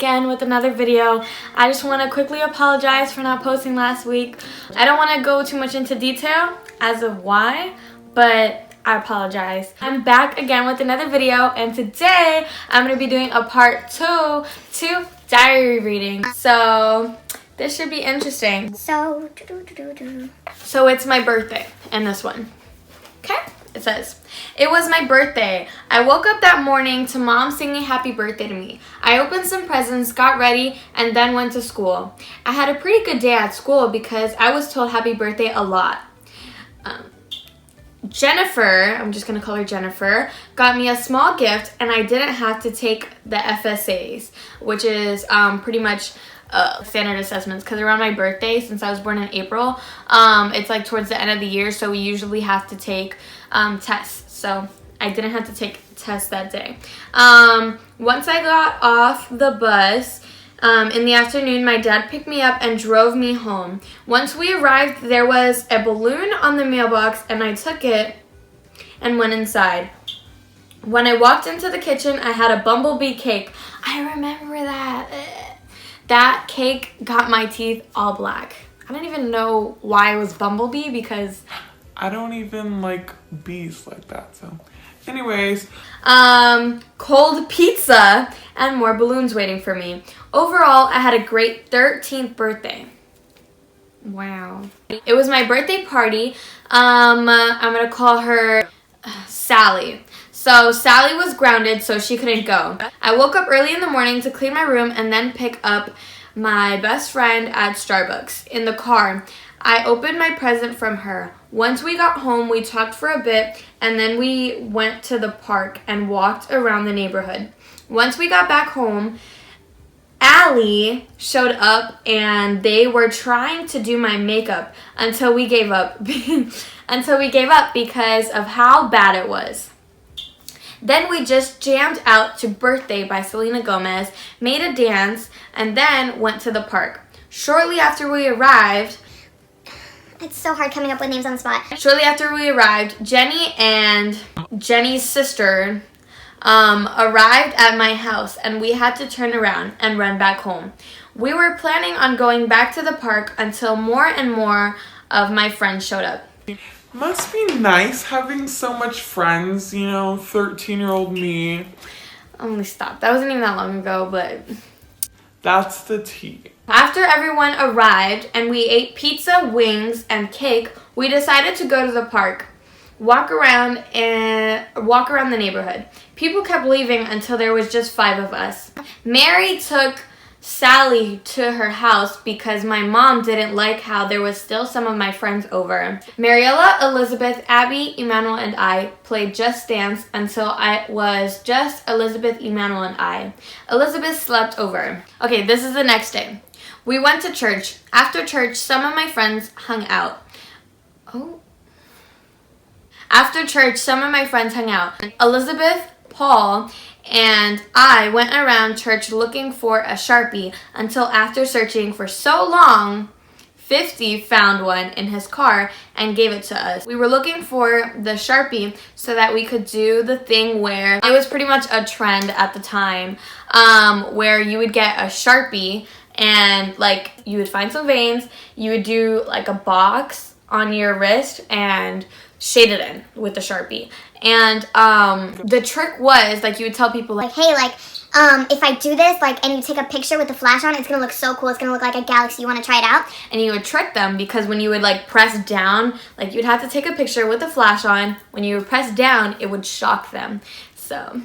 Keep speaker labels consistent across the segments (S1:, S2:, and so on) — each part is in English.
S1: again with another video. I just want to quickly apologize for not posting last week. I don't want to go too much into detail as of why, but I apologize. I'm back again with another video, and today I'm going to be doing a part 2 to diary reading. So this should be interesting. So it's my birthday in this one. Okay? It says, "It was my birthday. I woke up that morning to Mom singing happy birthday to me. I opened some presents, got ready, and then went to school. I had a pretty good day at school because I was told happy birthday a lot. Jennifer," I'm just going to call her Jennifer, "got me a small gift, and I didn't have to take the FSAs, which is pretty much standard assessments, because around my birthday, since I was born in April, it's like towards the end of the year, so we usually have to take tests. So I didn't have to take tests that day. Once I got off the bus in the afternoon, my dad picked me up and drove me home. Once we arrived, there was a balloon on the mailbox, and I took it and went inside. When I walked into the kitchen, I had a bumblebee cake." I remember that. That cake got my teeth all black. I don't even know why it was bumblebee, because
S2: I don't even like bees like that, so. Anyways.
S1: Cold pizza and more balloons waiting for me. Overall, I had a great 13th birthday. Wow. It was my birthday party. I'm gonna call her Sally. So Sally was grounded, so she couldn't go. I woke up early in the morning to clean my room and then pick up my best friend at Starbucks. In the car, I opened my present from her. Once we got home, we talked for a bit, and then we went to the park and walked around the neighborhood. Once we got back home, Allie showed up, and they were trying to do my makeup until we gave up. Until we gave up because of how bad it was. Then we just jammed out to Birthday by Selena Gomez, made a dance, and then went to the park. Shortly after we arrived,
S3: it's so hard coming up with names on the spot.
S1: Shortly after we arrived, Jenny and Jenny's sister arrived at my house, and we had to turn around and run back home. We were planning on going back to the park until more and more of my friends showed up.
S2: Must be nice having so much friends, you know, 13-year-old me.
S1: Only stop. That wasn't even that long ago, but
S2: that's the tea.
S1: After everyone arrived and we ate pizza, wings, and cake, we decided to go to the park, walk around the neighborhood. People kept leaving until there was just 5 of us. Mary took Sally to her house because my mom didn't like how there was still some of my friends over. Mariella, Elizabeth, Abby, Emmanuel, and I played Just Dance until I was just Elizabeth, Emmanuel, and I. Elizabeth slept over. Okay, this is the next day. We went to church. After church, some of my friends hung out. After church, some of my friends hung out. Elizabeth, Paul, and I went around church looking for a Sharpie until after searching for so long, 50 found one in his car and gave it to us. We were looking for the Sharpie so that we could do the thing where it was pretty much a trend at the time, where you would get a Sharpie and like you would find some veins, you would do like a box on your wrist and shade it in with the Sharpie. And the trick was, like, you would tell people like,
S3: hey, like, if I do this, like, and you take a picture with the flash on, it's gonna look so cool. It's gonna look like a galaxy. You want to try it out?
S1: And you would trick them, because when you would like press down, like you'd have to take a picture with the flash on. When you would press down, it would shock them. So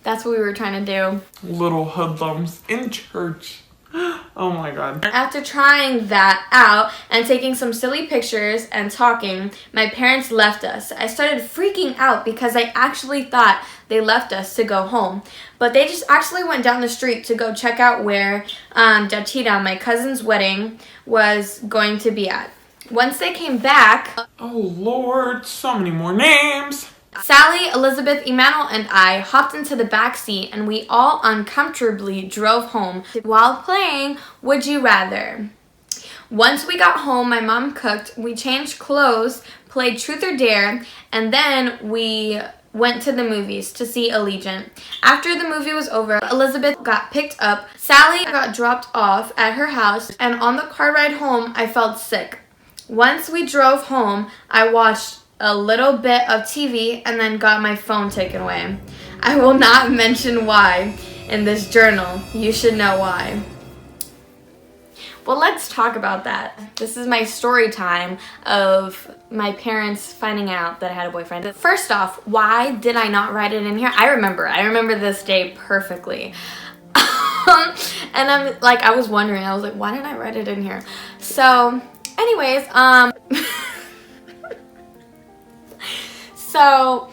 S1: that's what we were trying to do.
S2: Little hoodlums in church. Oh my god.
S1: After trying that out and taking some silly pictures and talking, my parents left us. I started freaking out because I actually thought they left us to go home. But they just actually went down the street to go check out where Jatida, my cousin's wedding, was going to be at. Once they came back...
S2: Oh Lord, so many more names!
S1: Sally, Elizabeth, Emmanuel, and I hopped into the back seat, and we all uncomfortably drove home while playing Would You Rather. Once we got home, my mom cooked, we changed clothes, played Truth or Dare, and then we went to the movies to see Allegiant. After the movie was over, Elizabeth got picked up, Sally got dropped off at her house, and on the car ride home, I felt sick. Once we drove home, I watched a little bit of TV and then got my phone taken away. I will not mention why in this journal. You should know why. Well, let's talk about that. This is my story time of my parents finding out that I had a boyfriend. First off, why did I not write it in here? I remember this day perfectly. And I was wondering, I was like, why didn't I write it in here? So, anyways, so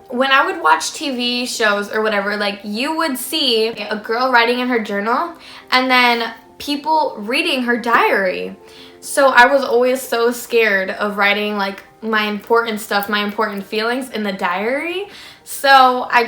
S1: when I would watch TV shows or whatever, like, you would see a girl writing in her journal and then people reading her diary. So I was always so scared of writing like my important stuff, my important feelings in the diary. So I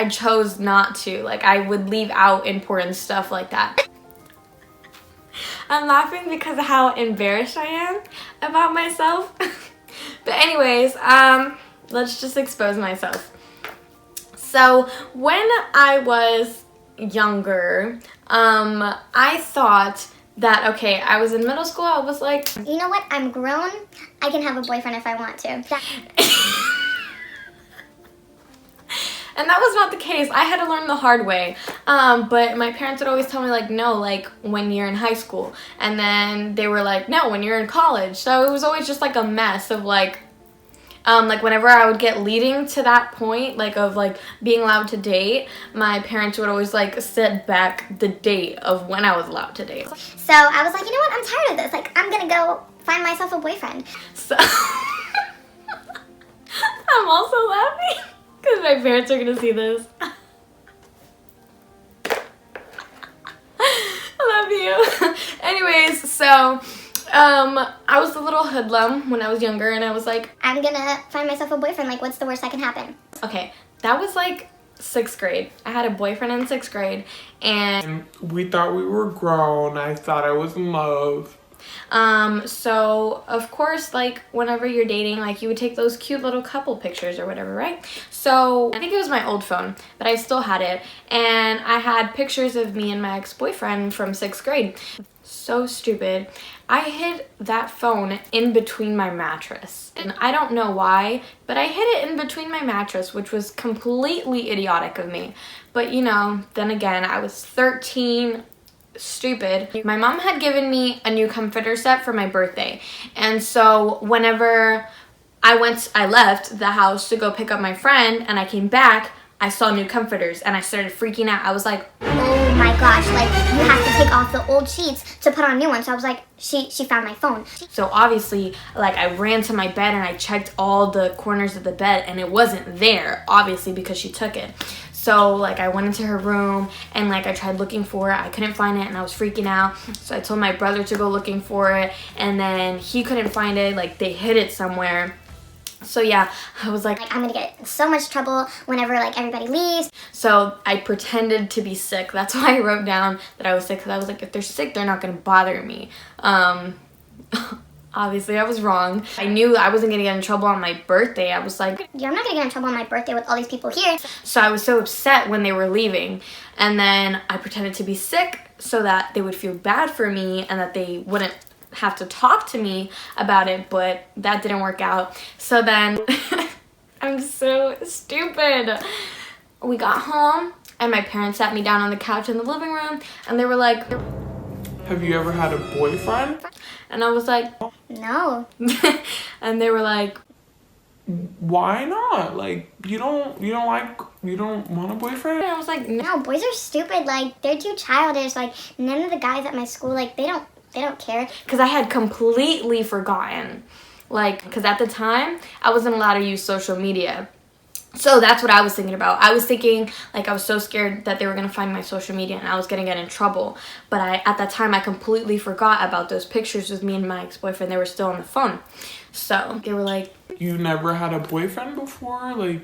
S1: chose not to. Like, I would leave out important stuff like that. I'm laughing because of how embarrassed I am about myself. But anyways, let's just expose myself. So when I was younger, I thought that, okay, I was in middle school, I was like,
S3: you know what? I'm grown. I can have a boyfriend if I want to.
S1: And that was not the case. I had to learn the hard way. But my parents would always tell me, like, no, like, when you're in high school. And then they were like, no, when you're in college. So it was always just, like, a mess of, like, whenever I would get leading to that point, like, of, like, being allowed to date, my parents would always, like, set back the date of when I was allowed to date.
S3: So I was like, you know what? I'm tired of this. Like, I'm gonna go find myself a boyfriend.
S1: So I'm also laughing because my parents are gonna see this. I love you. Anyways, so I was a little hoodlum when I was younger, and I was like,
S3: I'm gonna find myself a boyfriend. Like, what's the worst that can happen?
S1: okay, that was like 6th grade. I had a boyfriend in 6th grade, and
S2: We thought we were grown. I thought I was in love.
S1: so of course, like, whenever you're dating, like, you would take those cute little couple pictures or whatever, right? So I think it was my old phone, but I still had it, and I had pictures of me and my ex-boyfriend from 6th grade. So stupid. I hid that phone in between my mattress, and I don't know why, but I hid it in between my mattress, which was completely idiotic of me. But, you know, then again, I was 13, stupid. My mom had given me a new comforter set for my birthday, and so whenever I left the house to go pick up my friend, and I came back, I saw new comforters, and I started freaking out. I was like,
S3: Oh my gosh, like, you have to take off the old sheets to put on new ones. So I was like, she found my phone.
S1: so obviously, like, I ran to my bed and I checked all the corners of the bed, and it wasn't there, obviously, because she took it. So, like, I went into her room and, like, I tried looking for it. I couldn't find it, and I was freaking out. So I told my brother to go looking for it, and then he couldn't find it. Like, they hid it somewhere. So yeah, I was like,
S3: I'm gonna get in so much trouble whenever, like, everybody leaves.
S1: so I pretended to be sick. That's why I wrote down that I was sick, because I was like, if they're sick, they're not gonna bother me. Obviously, I was wrong. I knew I wasn't gonna get in trouble on my birthday. I was like,
S3: Yeah, I'm not gonna get in trouble on my birthday with all these people here.
S1: so I was so upset when they were leaving. And then I pretended to be sick so that they would feel bad for me and that they wouldn't have to talk to me about it, but that didn't work out. So then, I'm so stupid. We got home, and my parents sat me down on the couch in the living room, and they were like,
S2: Have you ever had a boyfriend?
S1: and I was like,
S3: No.
S1: and they were like,
S2: Why not? Like, you don't want a boyfriend?
S1: and I was like, no.
S3: No, boys are stupid. Like, they're too childish. Like, none of the guys at my school, like, they don't care.
S1: Because I had completely forgotten. Like, because at the time, I wasn't allowed to use social media. So that's what I was thinking about. I was thinking, like, I was so scared that they were going to find my social media and I was going to get in trouble. But at that time, I completely forgot about those pictures with me and my ex-boyfriend. They were still on the phone. So they were like,
S2: You never had a boyfriend before? Like,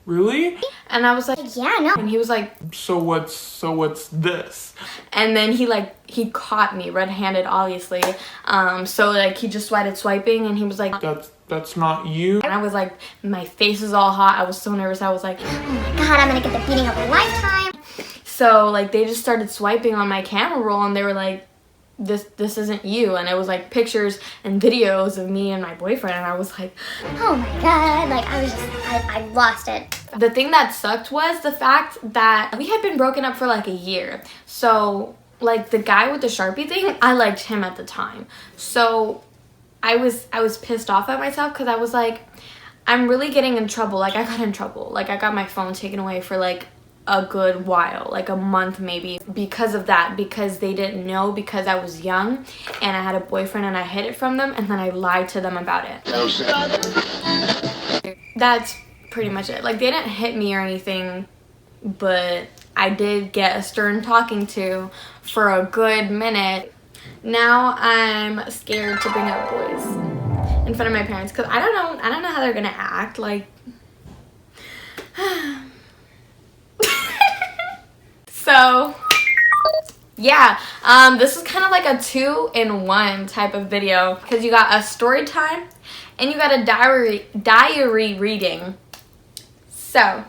S2: Really?
S1: And I was like,
S3: Yeah, no.
S1: and he was like,
S2: So what's this?
S1: and then he caught me red-handed, obviously. So like he just started swiping, and he was like,
S2: That's not you.
S1: and I was like, my face is all hot. I was so nervous. I was like,
S3: God, I'm gonna get the beating of a lifetime.
S1: so like they just started swiping on my camera roll, and they were like, this isn't you. And it was like pictures and videos of me and my boyfriend, and I was like,
S3: Oh my God, like I lost it.
S1: the thing that sucked was the fact that we had been broken up for like a year. So like the guy with the Sharpie thing, I liked him at the time. So I was pissed off at myself because I was like, I'm really getting in trouble. Like I got in trouble. Like I got my phone taken away for like a good while, like a month maybe, because of that, because they didn't know, because I was young and I had a boyfriend and I hid it from them, and then I lied to them about it. That's pretty much it. Like they didn't hit me or anything, but I did get a stern talking to for a good minute. Now I'm scared to bring up boys in front of my parents because I don't know how they're gonna act. Like so yeah, this is kind of like a 2-in-1 type of video because you got a story time and you got a diary reading. So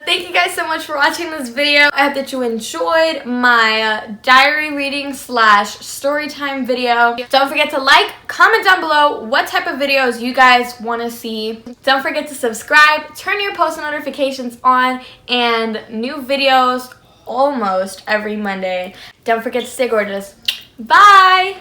S1: thank you guys so much for watching this video. I hope that you enjoyed my diary reading / story time video. Don't forget to like, comment down below what type of videos you guys want to see. Don't forget to subscribe, turn your post notifications on, and new videos almost every Monday. Don't forget to stay gorgeous. Bye!